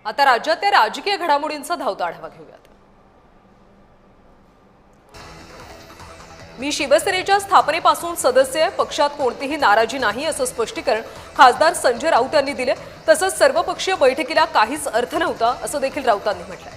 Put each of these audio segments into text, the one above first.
आता राज्यातल्या राजकीय घडामोडींचा धावता आढावा घेऊयात। मी शिवसेनेच्या स्थापनेपासून सदस्य आहे, पक्षात कोणतीही नाराजी नाही असं स्पष्टीकरण खासदार संजय राऊत यांनी दिले। तसंच सर्वपक्षीय बैठकीला काहीच अर्थ नव्हता असं देखील राऊतांनी म्हटलंय।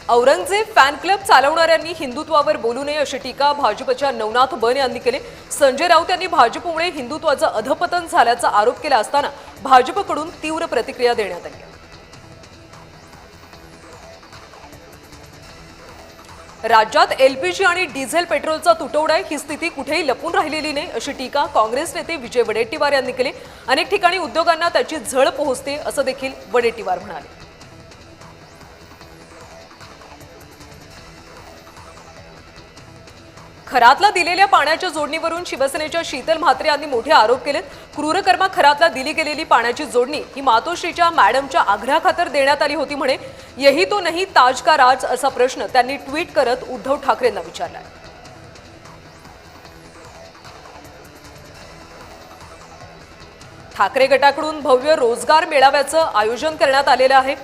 औरंगजेब फॅन क्लब चालवणाऱ्यांनी हिंदुत्वावर बोलू नये अशी टीका भाजपच्या नवनाथ बन यांनी केली। संजय राऊत यांनी भाजपमुळे हिंदुत्वाचं अधपतन झाल्याचा आरोप केला असताना भाजपकडून तीव्र प्रतिक्रिया देण्यात आली। राज्यात एलपीजी आणि डिझेल पेट्रोलचा तुटवडा आहे, ही स्थिती कुठेही लपून राहिलेली नाही अशी टीका काँग्रेस नेते विजय वडेट्टीवार यांनी केली। अनेक ठिकाणी उद्योगांना त्याची झळ पोहोचते असं देखील वडेट्टीवार म्हणाले। खरातला दिलेल्या पाण्याच्या जोडणीवरून शिवसेनेच्या शीतल म्हात्रे यांनी मोठे आरोप केलेत। क्रूरकर्मा खरातला दिली गेलेली पाण्याची जोडणी ही मातोश्रीच्या मॅडमच्या आग्रहाखातर देण्यात आली होती म्हणे। यही तो नहीं ताज का राज असा प्रश्न त्यांनी ट्विट करत उद्धव ठाकरेंना विचारला। ठाकरे गटाकडून भव्य रोजगार मेळाव्याचं आयोजन करण्यात आलेलं आहे।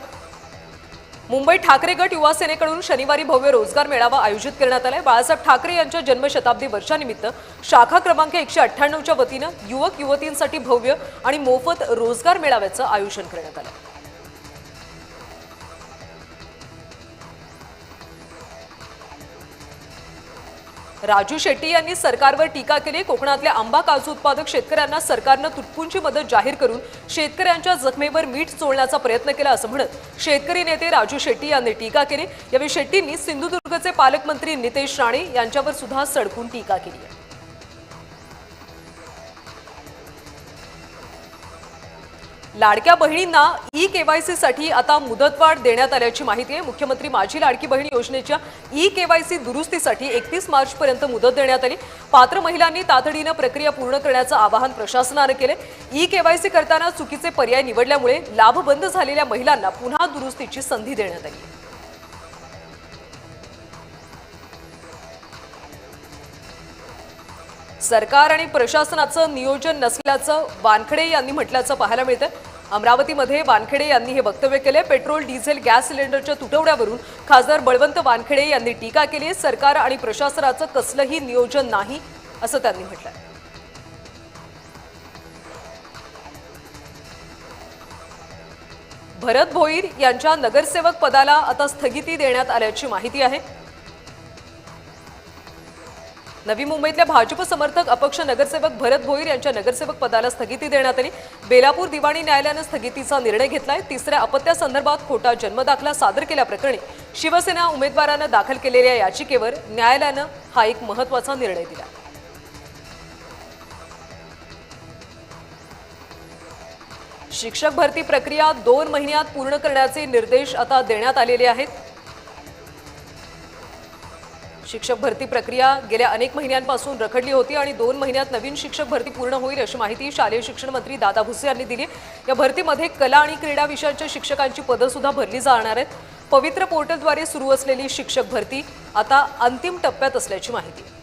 मुंबई ठाकरे गट युवा सेनेकडून शनिवारी भव्य रोजगार मेळावा आयोजित करण्यात आलाय। बाळासाहेब ठाकरे यांच्या जन्मशताब्दी वर्षानिमित्त शाखा क्रमांक 198च्या वतीनं युवक युवतींसाठी भव्य आणि मोफत रोजगार मेळाव्याचं आयोजन करण्यात आलं। राजू शेट्टी यांनी सरकारवर टीका केली। कोकणातल्या आंबा काजू उत्पादक शेतकऱ्यांना सरकारनं तुटपुंजी मदत जाहीर करून शेतकऱ्यांच्या जखमेवर मीठ चोळण्याचा प्रयत्न केला असं म्हणत शेतकरी नेते राजू शेट्टी यांनी टीका केली। यावेळी शेट्टींनी सिंधुदुर्गचे पालकमंत्री नितेश राणे यांच्यावर सुद्धा सडकून टीका केली आहे। लाडक्या बहिणींना ई-केवायसी साठी आता मुदतवाढ देण्यात आल्याची माहिती आहे। मुख्यमंत्री माझी लाडकी बहीण योजनेच्या ई-केवायसी दुरुस्तीसाठी 31 मार्च पर्यंत मुदत देण्यात आली। पात्र महिलांनी तातडीने प्रक्रिया पूर्ण करण्याचं आवाहन प्रशासनाने केले। ई-केवायसी करताना चुकीचे पर्याय निवडल्यामुळे लाभ बंद झालेल्या महिलांना पुन्हा दुरुस्तीची संधी देण्यात आली। सरकार आणि प्रशासनाचं नियोजन नसल्याचं वानखेडे यांनी म्हटल्याचं पाहायला मिळतं। अमरावतीमध्ये वानखेडे यांनी हे वक्तव्य केले। पेट्रोल डिझेल गॅस सिलेंडरच्या तुटवड्यावरून खासदार बळवंत वानखेडे यांनी टीका केली। सरकार आणि प्रशासनाचं कसलंही नियोजन नाही असं त्यांनी म्हटलंय। भरत भोईर यांच्या नगरसेवक पदाला आता स्थगिती देण्यात आल्याची माहिती आहे। नवी मुंबईतल्या भाजप समर्थक अपक्ष नगरसेवक भरत भोईर यांच्या नगरसेवक पदाला स्थगिती देण्यात आली। बेलापूर दिवाणी न्यायालयाने स्थगितीचा निर्णय घेतलाय। तिसऱ्या अपत्यासंदर्भात खोटा जन्मदाखला सादर केल्याप्रकरणी शिवसेना उमेदवारानं दाखल केलेल्या याचिकेवर न्यायालयानं हा एक महत्त्वाचा निर्णय दिला। शिक्षक भरती प्रक्रिया 2 महिन्यात पूर्ण करण्याचे निर्देश आता देण्यात आलेले आहेत। शिक्षक भरती प्रक्रिया गेल्या अनेक महिन्यांपासून रखडली होती आणि 2 महिन्यात नवीन शिक्षक भरती पूर्ण होईल अशी माहिती शालेय शिक्षण मंत्री दादा भुसे यांनी दिली। या भरतीमध्ये कला आणि क्रीडा विषयांच्या शिक्षकांची पदं सुद्धा भरली जाणार आहेत। पवित्र पोर्टलद्वारे सुरू असलेली शिक्षक भरती आता अंतिम टप्प्यात असल्याची माहिती आहे।